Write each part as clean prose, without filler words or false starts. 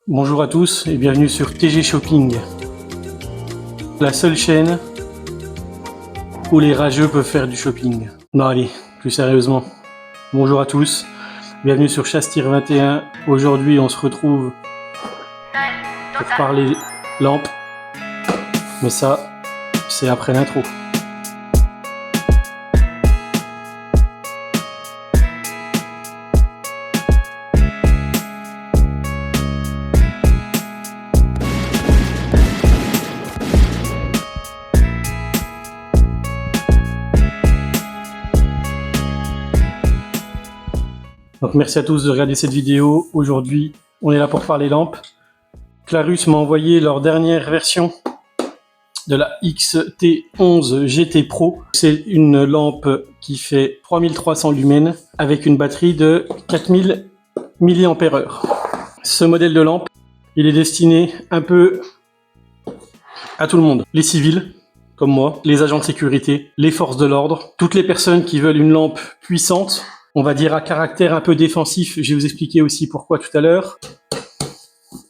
Bonjour à tous et bienvenue sur TG Shopping, la seule chaîne où les rageux peuvent faire du shopping. Non allez, plus sérieusement, bonjour à tous, bienvenue sur Chastir 21. Aujourd'hui on se retrouve pour parler lampes, mais ça c'est après l'intro. Donc merci à tous de regarder cette vidéo. Aujourd'hui, on est là pour parler lampes. Clarus m'a envoyé leur dernière version de la XT11 GT Pro. C'est une lampe qui fait 3300 lumens avec une batterie de 4000 mAh. Ce modèle de lampe, il est destiné un peu à tout le monde. Les civils, comme moi, les agents de sécurité, les forces de l'ordre, toutes les personnes qui veulent une lampe puissante, on va dire à caractère un peu défensif. Je vais vous expliquer aussi pourquoi tout à l'heure.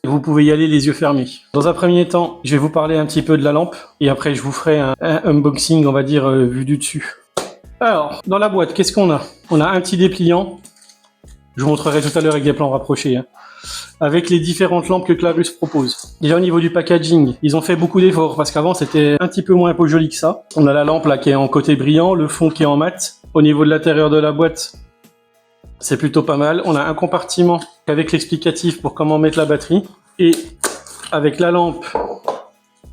Vous pouvez y aller les yeux fermés. Dans un premier temps, je vais vous parler un petit peu de la lampe et après je vous ferai un unboxing, on va dire, vu du dessus. Alors, dans la boîte, qu'est-ce qu'on a? On a un petit dépliant. Je vous montrerai tout à l'heure avec des plans rapprochés, avec les différentes lampes que Clarus propose. Déjà au niveau du packaging, ils ont fait beaucoup d'efforts parce qu'avant c'était un petit peu moins joli que ça. On a la lampe là qui est en côté brillant, le fond qui est en mat. Au niveau de l'intérieur de la boîte, c'est plutôt pas mal. On a un compartiment avec l'explicatif pour comment mettre la batterie et avec la lampe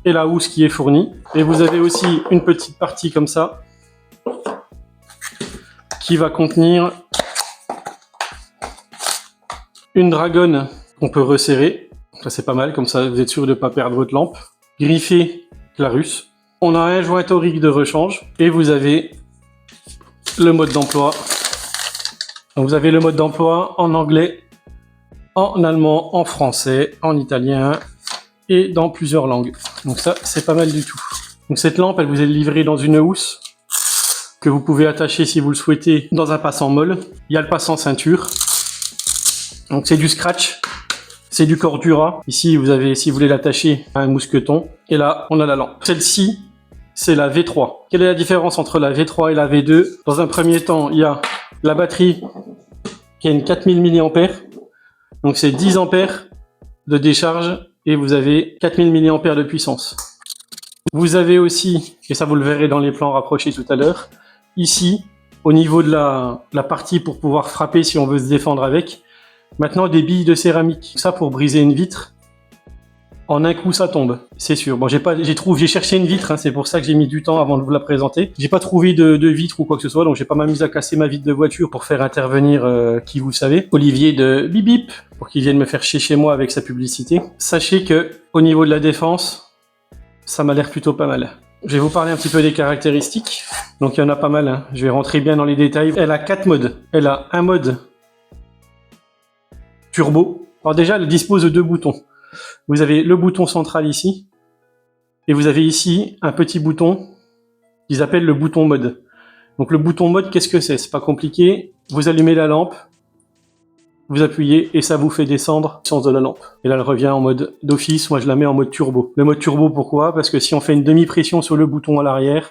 et la housse qui est fournie. Et vous avez aussi une petite partie comme ça qui va contenir une dragonne qu'on peut resserrer. Ça c'est pas mal, comme ça vous êtes sûr de ne pas perdre votre lampe. Griffé Clarus. On a un joint torique de rechange et vous avez le mode d'emploi. Donc vous avez le mode d'emploi en anglais, en allemand, en français, en italien et dans plusieurs langues. Donc ça, c'est pas mal du tout. Donc cette lampe, elle vous est livrée dans une housse que vous pouvez attacher si vous le souhaitez dans un passant molle. Il y a le passant ceinture. Donc c'est du scratch, c'est du Cordura. Ici, vous avez, si vous voulez l'attacher à un mousqueton. Et là, on a la lampe. Celle-ci, c'est la V3. Quelle est la différence entre la V3 et la V2? Dans un premier temps, il y a la batterie qui a une 4000 mAh, donc c'est 10 ampères de décharge et vous avez 4000 mAh de puissance. Vous avez aussi, et ça vous le verrez dans les plans rapprochés tout à l'heure, ici, au niveau de la partie pour pouvoir frapper si on veut se défendre avec, maintenant des billes de céramique. Ça pour briser une vitre. En un coup, ça tombe, c'est sûr. Bon, j'ai cherché une vitre, c'est pour ça que j'ai mis du temps avant de vous la présenter. J'ai pas trouvé de vitre ou quoi que ce soit, donc j'ai pas m'amusé à casser ma vitre de voiture pour faire intervenir qui vous savez, Olivier de Bip Bip, pour qu'il vienne me faire chier chez moi avec sa publicité. Sachez que au niveau de la défense, ça m'a l'air plutôt pas mal. Je vais vous parler un petit peu des caractéristiques. Donc il y en a pas mal, je vais rentrer bien dans les détails. Elle a 4 modes. Elle a un mode turbo. Alors déjà, elle dispose de 2 boutons. Vous avez le bouton central ici, et vous avez ici un petit bouton qu'ils appellent le bouton mode. Donc le bouton mode, qu'est-ce que c'est? C'est pas compliqué. Vous allumez la lampe, vous appuyez, et ça vous fait descendre le sens de la lampe. Et là, elle revient en mode d'office. Moi, je la mets en mode turbo. Le mode turbo, pourquoi? Parce que si on fait une demi-pression sur le bouton à l'arrière,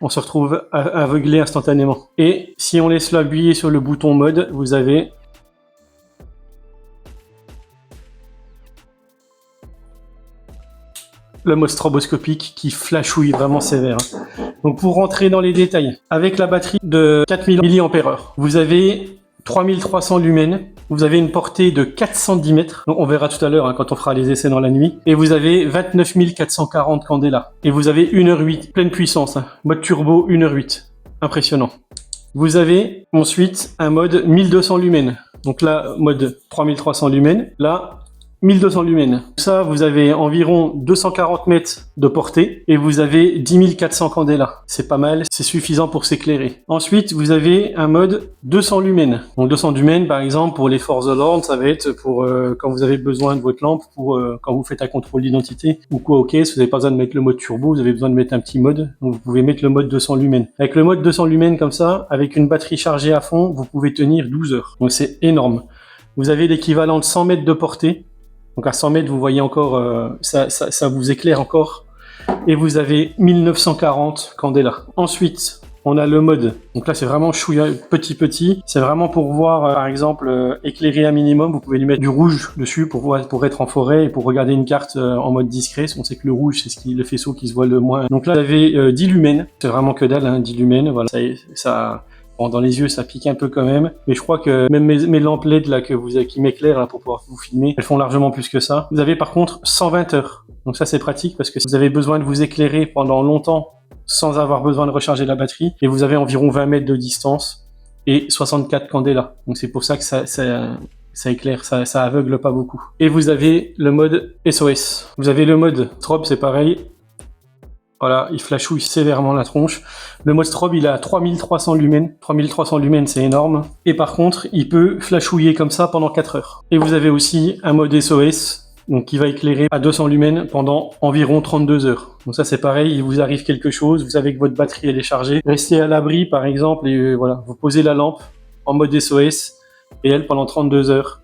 on se retrouve aveuglé instantanément. Et si on laisse l'appuyer sur le bouton mode, vous avez le mode stroboscopique qui flashouille vraiment sévère. Donc pour rentrer dans les détails, avec la batterie de 4000 mAh, vous avez 3300 lumens, vous avez une portée de 410 mètres, donc on verra tout à l'heure quand on fera les essais dans la nuit, et vous avez 29 440 candela, et vous avez 1h08, pleine puissance, mode turbo 1h08, impressionnant. Vous avez ensuite un mode 1200 lumens, donc là mode 3300 lumens, là 1200 lumens. Ça, vous avez environ 240 mètres de portée et vous avez 10 400 candela. C'est pas mal, c'est suffisant pour s'éclairer. Ensuite, vous avez un mode 200 lumens. Donc 200 lumens, par exemple, pour les forces de l'ordre, ça va être pour quand vous avez besoin de votre lampe, pour quand vous faites un contrôle d'identité ou quoi, ok, si vous n'avez pas besoin de mettre le mode turbo, vous avez besoin de mettre un petit mode, donc vous pouvez mettre le mode 200 lumens. Avec le mode 200 lumens comme ça, avec une batterie chargée à fond, vous pouvez tenir 12 heures. Donc c'est énorme. Vous avez l'équivalent de 100 mètres de portée Donc à 100 mètres, vous voyez encore, ça vous éclaire encore. Et vous avez 1940 candela. Ensuite, on a le mode. Donc là, c'est vraiment chouïa, petit. C'est vraiment pour voir, par exemple, éclairer un minimum. Vous pouvez lui mettre du rouge dessus pour être en forêt et pour regarder une carte en mode discret. On sait que le rouge, c'est le faisceau qui se voit le moins. Donc là, vous avez 10 lumens. C'est vraiment que dalle, hein, 10 lumens. Voilà, bon, dans les yeux, ça pique un peu quand même. Mais je crois que même mes lampes LED là, qui m'éclairent là, pour pouvoir vous filmer, elles font largement plus que ça. Vous avez par contre 120 heures. Donc ça, c'est pratique parce que vous avez besoin de vous éclairer pendant longtemps sans avoir besoin de recharger la batterie. Et vous avez environ 20 mètres de distance et 64 candela. Donc c'est pour ça que ça éclaire, ça aveugle pas beaucoup. Et vous avez le mode SOS. Vous avez le mode strobe, c'est pareil. Voilà, il flashouille sévèrement la tronche. Le mode strobe, il est à 3300 lumens. 3300 lumens, c'est énorme. Et par contre, il peut flashouiller comme ça pendant 4 heures. Et vous avez aussi un mode SOS, donc qui va éclairer à 200 lumens pendant environ 32 heures. Donc ça, c'est pareil, il vous arrive quelque chose, vous savez que votre batterie, elle est chargée. Restez à l'abri, par exemple, et voilà, vous posez la lampe en mode SOS, et elle, pendant 32 heures,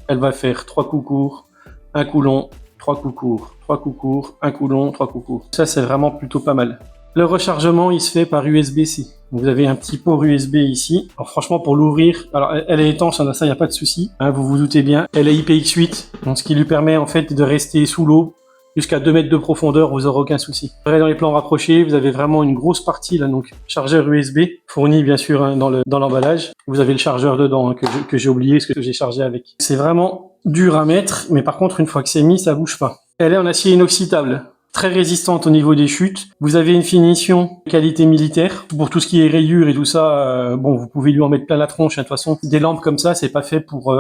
elle va faire 3 coups courts, un coup long, 3 coups courts, 3 coups courts, un coup long, 3 coups courts. Ça, c'est vraiment plutôt pas mal. Le rechargement, il se fait par USB-C. Vous avez un petit port USB ici. Alors franchement, pour l'ouvrir, alors elle est étanche, ça, il n'y a pas de souci. Hein, vous vous doutez bien. Elle est IPX8, donc ce qui lui permet en fait de rester sous l'eau jusqu'à 2 mètres de profondeur, vous n'aurez aucun souci. Dans les plans rapprochés, vous avez vraiment une grosse partie là, donc chargeur USB fourni bien sûr hein, dans l'emballage. Vous avez le chargeur dedans hein, que j'ai oublié, ce que j'ai chargé avec. C'est vraiment dur à mettre, mais par contre une fois que c'est mis, ça bouge pas. Elle est en acier inoxydable, très résistante au niveau des chutes. Vous avez une finition de qualité militaire. Pour tout ce qui est rayures et tout ça, bon, vous pouvez lui en mettre plein la tronche. Hein. De toute façon, des lampes comme ça, c'est pas fait pour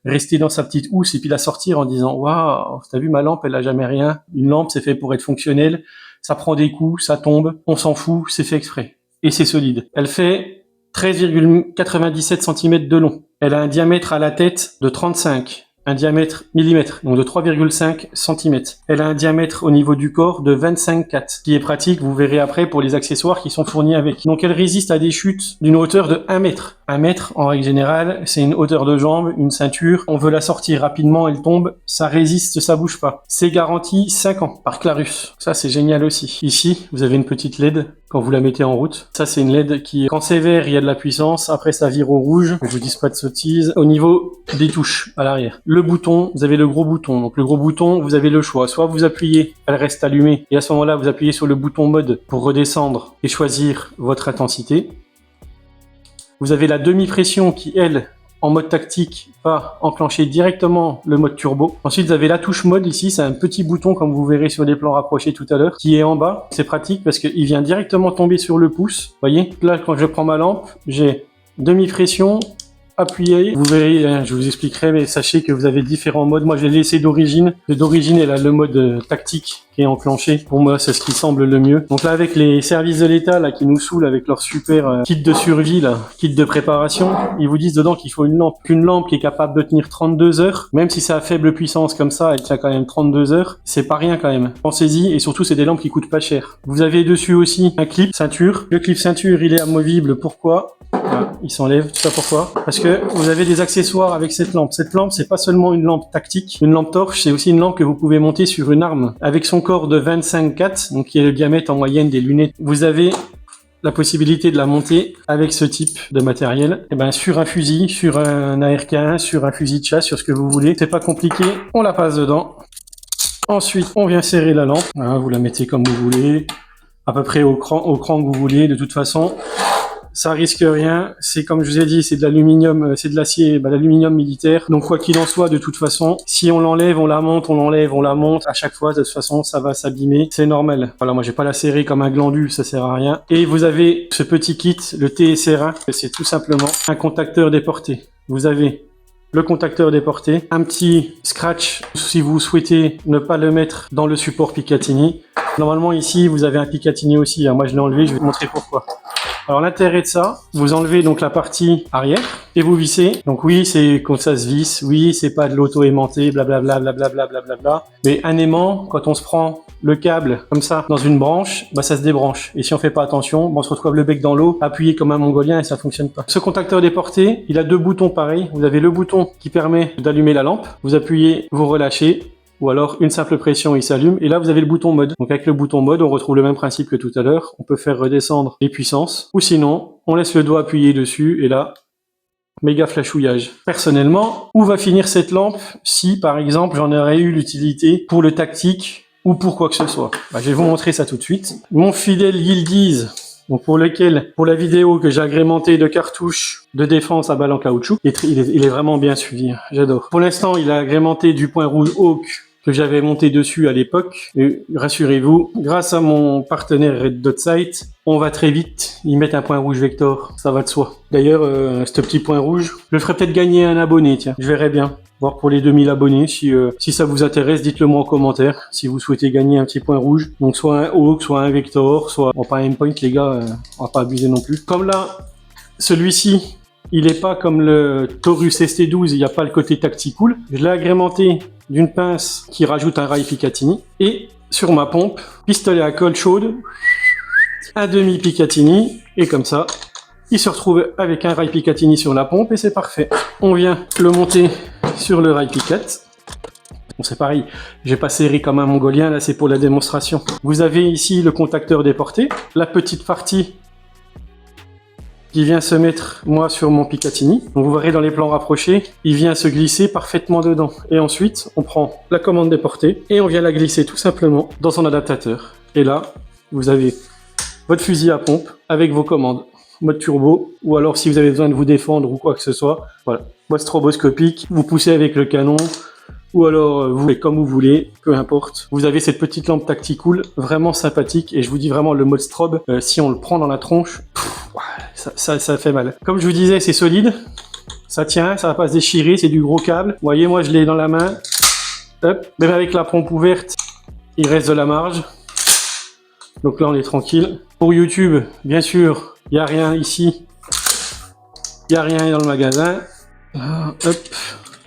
rester dans sa petite housse et puis la sortir en disant « Waouh, t'as vu ma lampe, elle a jamais rien. » Une lampe, c'est fait pour être fonctionnel. Ça prend des coups, ça tombe, on s'en fout, c'est fait exprès. Et c'est solide. Elle fait 13,97 cm de long. Elle a un diamètre à la tête de 35. Un diamètre millimètre, donc de 3,5 cm. Elle a un diamètre au niveau du corps de 25,4, ce qui est pratique, vous verrez après pour les accessoires qui sont fournis avec. Donc elle résiste à des chutes d'une hauteur de 1 mètre. 1 mètre, en règle générale, c'est une hauteur de jambe, une ceinture. On veut la sortir rapidement, elle tombe, ça résiste, ça bouge pas. C'est garanti 5 ans par Clarus. Ça, c'est génial aussi. Ici, vous avez une petite LED quand vous la mettez en route. Ça, c'est une LED qui, quand c'est vert, il y a de la puissance. Après, ça vire au rouge. Je vous dis pas de sottises. Au niveau des touches, à l'arrière. Le bouton, vous avez le gros bouton. Donc, le gros bouton, vous avez le choix. Soit vous appuyez, elle reste allumée. Et à ce moment-là, vous appuyez sur le bouton mode pour redescendre et choisir votre intensité. Vous avez la demi-pression qui, elle, en mode tactique, va enclencher directement le mode turbo. Ensuite, vous avez la touche mode ici, c'est un petit bouton comme vous verrez sur les plans rapprochés tout à l'heure, qui est en bas. C'est pratique parce qu'il vient directement tomber sur le pouce. Vous voyez, là, quand je prends ma lampe, j'ai demi-pression, appuyé. Vous verrez, je vous expliquerai, mais sachez que vous avez différents modes. Moi, je l'ai laissé d'origine. D'origine, elle a le mode tactique qui est enclenché. Pour moi, c'est ce qui semble le mieux. Donc là, avec les services de l'État là qui nous saoulent avec leur super kit de survie, là, kit de préparation, ils vous disent dedans qu'il faut une lampe. Qu'une lampe qui est capable de tenir 32 heures, même si c'est à faible puissance comme ça, elle tient quand même 32 heures. C'est pas rien quand même. Pensez-y, et surtout, c'est des lampes qui coûtent pas cher. Vous avez dessus aussi un clip ceinture. Le clip ceinture, il est amovible. Pourquoi? Voilà, il s'enlève. Tout ça pourquoi? Parce que vous avez des accessoires avec cette lampe. Cette lampe, c'est pas seulement une lampe tactique, une lampe torche, c'est aussi une lampe que vous pouvez monter sur une arme. Avec son corps de 25,4, donc qui est le diamètre en moyenne des lunettes, vous avez la possibilité de la monter avec ce type de matériel. Et ben sur un fusil, sur un ARK1, sur un fusil de chasse, sur ce que vous voulez. C'est pas compliqué, on la passe dedans. Ensuite, on vient serrer la lampe. Voilà, vous la mettez comme vous voulez, à peu près au cran que vous voulez. De toute façon, ça risque rien, c'est comme je vous ai dit, c'est de l'aluminium, c'est de l'acier, l'aluminium militaire. Donc quoi qu'il en soit, de toute façon, si on l'enlève, on la monte, on l'enlève, on la monte, à chaque fois, de toute façon, ça va s'abîmer, c'est normal. Voilà, moi j'ai pas la serrer comme un glandu, ça sert à rien. Et vous avez ce petit kit, le TSR1, c'est tout simplement un contacteur déporté. Vous avez le contacteur déporté, un petit scratch si vous souhaitez ne pas le mettre dans le support Picatinny. Normalement ici, vous avez un Picatinny aussi, hein. Moi je l'ai enlevé, je vais vous montrer pourquoi. Alors l'intérêt de ça, vous enlevez donc la partie arrière et vous vissez. Donc oui, c'est comme ça se visse, oui, c'est pas de l'auto-aimanté, blablabla, blablabla, blablabla. Mais un aimant, quand on se prend le câble comme ça dans une branche, bah ça se débranche. Et si on fait pas attention, on se retrouve le bec dans l'eau, appuyé comme un mongolien et ça fonctionne pas. Ce contacteur déporté, il a deux boutons pareils. Vous avez le bouton qui permet d'allumer la lampe. Vous appuyez, vous relâchez. Ou alors une simple pression, il s'allume. Et là, vous avez le bouton mode. Donc avec le bouton mode, on retrouve le même principe que tout à l'heure. On peut faire redescendre les puissances. Ou sinon, on laisse le doigt appuyé dessus. Et là, méga flashouillage. Personnellement, où va finir cette lampe si, par exemple, j'en aurais eu l'utilité pour le tactique ou pour quoi que ce soit? Bah, je vais vous montrer ça tout de suite. Mon fidèle Yildiz, donc pour la vidéo que j'ai agrémenté de cartouches de défense à balle en caoutchouc, il est vraiment bien suivi. J'adore. Pour l'instant, il a agrémenté du point rouge Hawk que j'avais monté dessus à l'époque. Et rassurez-vous, grâce à mon partenaire Red Dot Sight, on va très vite y mettre un point rouge Vector, ça va de soi. D'ailleurs, ce petit point rouge, je le ferai peut-être gagner un abonné, tiens, je verrai bien. Voir pour les 2000 abonnés, si ça vous intéresse, dites-le moi en commentaire, si vous souhaitez gagner un petit point rouge. Donc soit un Hawk, soit un Vector, soit... Bon, pas un Aimpoint les gars, on va pas abuser non plus. Comme là, celui-ci, il est pas comme le Taurus ST12, il n'y a pas le côté tactical. Je l'ai agrémenté d'une pince qui rajoute un rail Picatinny. Et sur ma pompe, pistolet à colle chaude, un demi Picatinny, et comme ça, il se retrouve avec un rail Picatinny sur la pompe et c'est parfait. On vient le monter sur le rail Picat. Bon, c'est pareil, j'ai pas serré comme un mongolien, là c'est pour la démonstration. Vous avez ici le contacteur déporté, la petite partie qui vient se mettre, moi, sur mon Picatinny. Donc vous verrez dans les plans rapprochés, il vient se glisser parfaitement dedans. Et ensuite, on prend la commande déportée et on vient la glisser tout simplement dans son adaptateur. Et là, vous avez votre fusil à pompe avec vos commandes. Mode turbo, ou alors si vous avez besoin de vous défendre ou quoi que ce soit, voilà. Mode stroboscopique, vous poussez avec le canon, ou alors vous faites comme vous voulez, peu importe. Vous avez cette petite lampe tactical, vraiment sympathique, et je vous dis vraiment le mode strobe, si on le prend dans la tronche, ça fait mal. Comme je vous disais, c'est solide, ça tient, ça va pas se déchirer, c'est du gros câble. Vous voyez, moi je l'ai dans la main, hop, même avec la pompe ouverte, il reste de la marge. Donc là on est tranquille. Pour YouTube, bien sûr, il n'y a rien ici, il n'y a rien dans le magasin. Là, hop.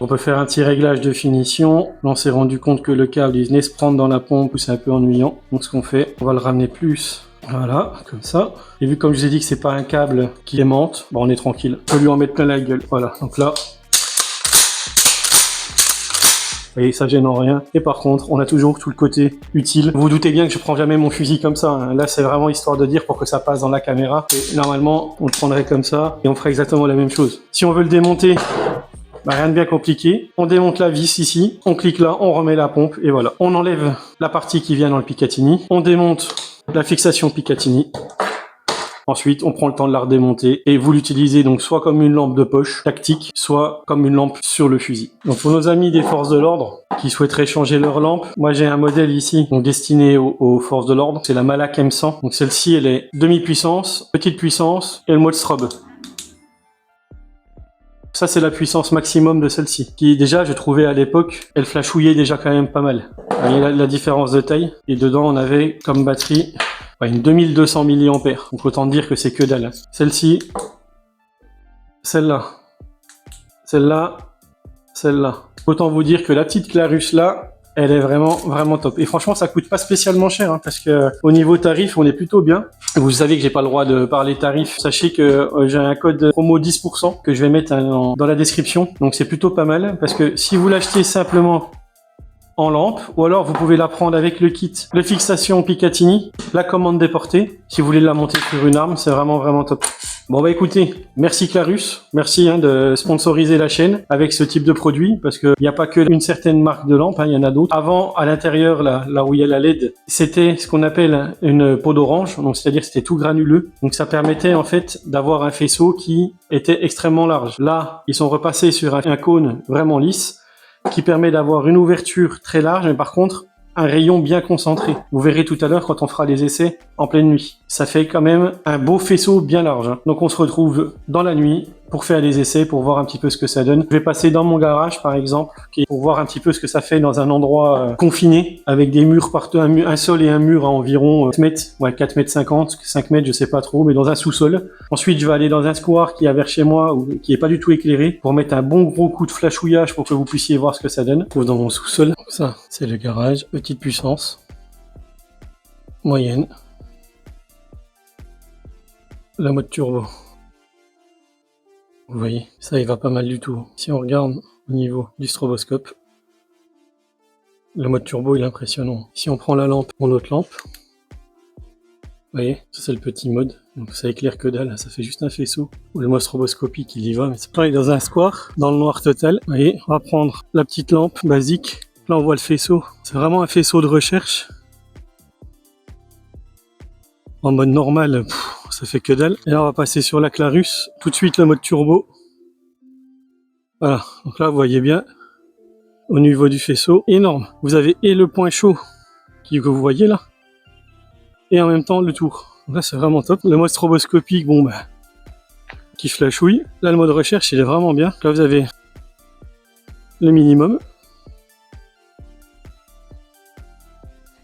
On peut faire un petit réglage de finition. Là, on s'est rendu compte que le câble il venait se prendre dans la pompe, c'est un peu ennuyant. Donc ce qu'on fait, on va le ramener plus. Voilà, comme ça. Et vu comme je vous ai dit que c'est pas un câble qui aimante, bon, on est tranquille. On peut lui en mettre plein la gueule. Voilà, donc là. Vous voyez, ça gêne en rien. Et par contre, on a toujours tout le côté utile. Vous vous doutez bien que je prends jamais mon fusil comme ça, hein. Là, c'est vraiment histoire de dire pour que ça passe dans la caméra. Et normalement, on le prendrait comme ça et on ferait exactement la même chose. Si on veut le démonter, bah, rien de bien compliqué. On démonte la vis ici, on clique là, on remet la pompe et voilà. On enlève la partie qui vient dans le Picatinny. On démonte la fixation Picatinny. Ensuite, on prend le temps de la redémonter et vous l'utilisez donc soit comme une lampe de poche tactique, soit comme une lampe sur le fusil. Donc pour nos amis des forces de l'ordre qui souhaiteraient changer leur lampe, moi j'ai un modèle ici donc destiné aux forces de l'ordre, c'est la Malak M100. Donc celle-ci elle est demi-puissance, petite puissance et le mode strobe. Ça c'est la puissance maximum de celle-ci, qui déjà je trouvais à l'époque, elle flashouillait déjà quand même pas mal. Vous voyez la différence de taille, et dedans on avait comme batterie une 2200 mAh, donc autant dire que c'est que dalle. Celle-ci, celle-là, celle-là, celle-là. Autant vous dire que la petite Clarus là, elle est vraiment top. Et franchement, ça coûte pas spécialement cher, hein, parce que au niveau tarif, on est plutôt bien. Vous savez que j'ai pas le droit de parler tarifs. Sachez que j'ai un code promo 10% que je vais mettre dans la description. Donc c'est plutôt pas mal, parce que si vous l'achetez simplement en lampe, ou alors vous pouvez la prendre avec le kit, le fixation Picatinny, la commande déportée. Si vous voulez la monter sur une arme, c'est vraiment top. Bon bah écoutez, merci Clarus, merci de sponsoriser la chaîne avec ce type de produit, parce qu'il n'y a pas que une certaine marque de lampe, il y en a d'autres. Avant, à l'intérieur, là où il y a la LED, c'était ce qu'on appelle une peau d'orange, donc c'est-à-dire c'était tout granuleux. Donc ça permettait en fait d'avoir un faisceau qui était extrêmement large. Là, ils sont repassés sur un cône vraiment lisse, qui permet d'avoir une ouverture très large, mais par contre, un rayon bien concentré. Vous verrez tout à l'heure quand on fera les essais en pleine nuit. ça fait quand même un beau faisceau bien large. Hein. Donc on se retrouve dans la nuit pour faire des essais, pour voir un petit peu ce que ça donne. Je vais passer dans mon garage par exemple, pour voir un petit peu ce que ça fait dans un endroit confiné, avec des murs partout, un sol et un mur à environ 4 mètres, ouais 4 mètres 50, 5 mètres, je sais pas trop, mais dans un sous-sol. Ensuite je vais aller dans un square qui est vers chez moi, qui est pas du tout éclairé, pour mettre un bon gros coup de flashouillage pour que vous puissiez voir ce que ça donne. Dans mon sous-sol, ça c'est le garage, petite puissance, moyenne. La mode turbo. Vous voyez, ça il va pas mal du tout. Si on regarde au niveau du stroboscope, le mode turbo il est impressionnant. Si on prend la lampe, mon autre lampe, vous voyez, ça c'est le petit mode. Donc ça éclaire que dalle, ça fait juste un faisceau. Le mode stroboscopique il y va, mais c'est pas, il est dans un square, dans le noir total. Vous voyez, on va prendre la petite lampe basique. Là on voit le faisceau. C'est vraiment un faisceau de recherche. En mode normal, ça fait que dalle. Et là, on va passer sur la Clarus. Tout de suite, le mode turbo. Voilà. Donc là, vous voyez bien, au niveau du faisceau, énorme. Vous avez et le point chaud que vous voyez là, et en même temps le tour. Donc là, c'est vraiment top. Le mode stroboscopique, bon, bah, qui flashouille. Là, le mode recherche, il est vraiment bien. Là, vous avez le minimum.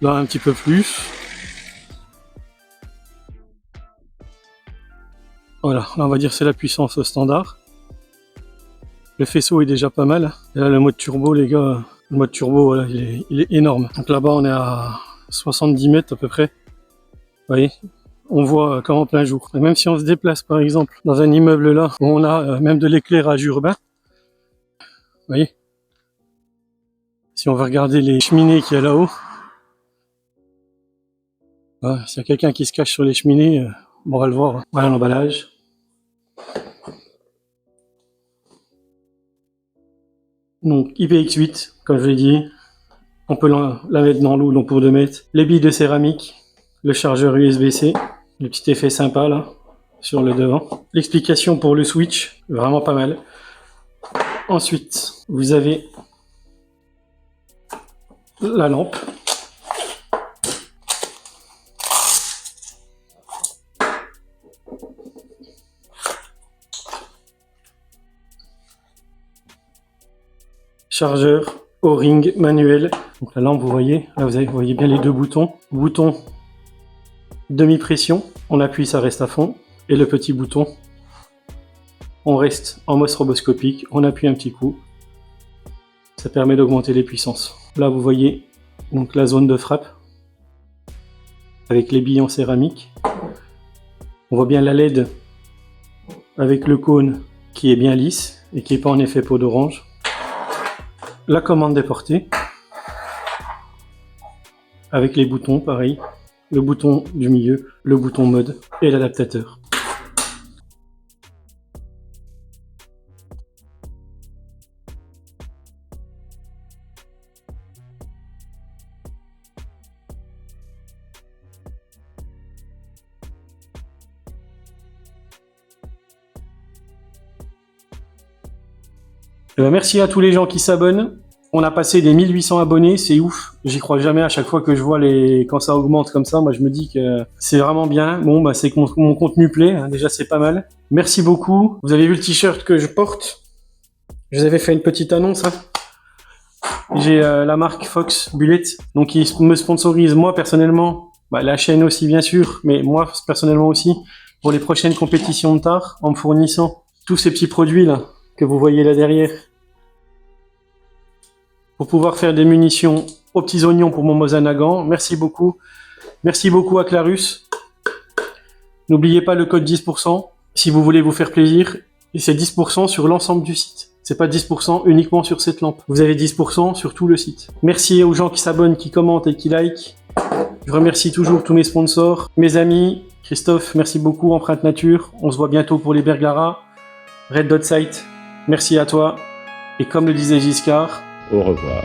Là, un petit peu plus. Voilà, là on va dire c'est la puissance au standard. Le faisceau est déjà pas mal. Et là le mode turbo les gars, le mode turbo voilà, il est énorme. Donc là-bas on est à 70 mètres à peu près. Vous voyez, on voit comme en plein jour. Et même si on se déplace par exemple dans un immeuble là, où on a même de l'éclairage urbain. Vous voyez, si on va regarder les cheminées qu'il y a là-haut. Voilà, s'il y a quelqu'un qui se cache sur les cheminées, on va le voir. Voilà l'emballage. Donc IPX8, comme je l'ai dit, on peut la mettre dans l'eau donc pour 2 mètres. Les billes de céramique, le chargeur USB-C, le petit effet sympa là sur le devant. L'explication pour le switch, vraiment pas mal. Ensuite, vous avez la lampe. Chargeur O-ring manuel. Donc la lampe, vous voyez, là vous voyez bien les deux boutons. Bouton demi-pression, on appuie, ça reste à fond. Et le petit bouton, on reste en mode stroboscopique, on appuie un petit coup. Ça permet d'augmenter les puissances. Là vous voyez donc la zone de frappe avec les billes en céramique. On voit bien la LED avec le cône qui est bien lisse et qui n'est pas en effet peau d'orange. La commande des portées avec les boutons pareil, le bouton du milieu, le bouton mode et l'adaptateur. Merci à tous les gens qui s'abonnent. On a passé des 1800 abonnés, c'est ouf. J'y crois jamais à chaque fois que je vois quand ça augmente comme ça. Moi, je me dis que c'est vraiment bien. Bon, bah, c'est que mon contenu plaît. Hein. Déjà, c'est pas mal. Merci beaucoup. Vous avez vu le t-shirt que je porte? Je vous avais fait une petite annonce. Hein. J'ai la marque Fox Bullet, donc ils me sponsorisent moi personnellement, la chaîne aussi bien sûr, mais moi personnellement aussi pour les prochaines compétitions de tar en me fournissant tous ces petits produits là que vous voyez là derrière. Pour pouvoir faire des munitions aux petits oignons pour mon Mosin Nagant. Merci beaucoup. Merci beaucoup à Clarus. N'oubliez pas le code 10% si vous voulez vous faire plaisir. Et c'est 10% sur l'ensemble du site. C'est pas 10% uniquement sur cette lampe. Vous avez 10% sur tout le site. Merci aux gens qui s'abonnent, qui commentent et qui likent. Je remercie toujours tous mes sponsors. Mes amis, Christophe, merci beaucoup. Empreinte Nature. On se voit bientôt pour les Bergara. Red Dot Site, merci à toi. Et comme le disait Giscard, au revoir.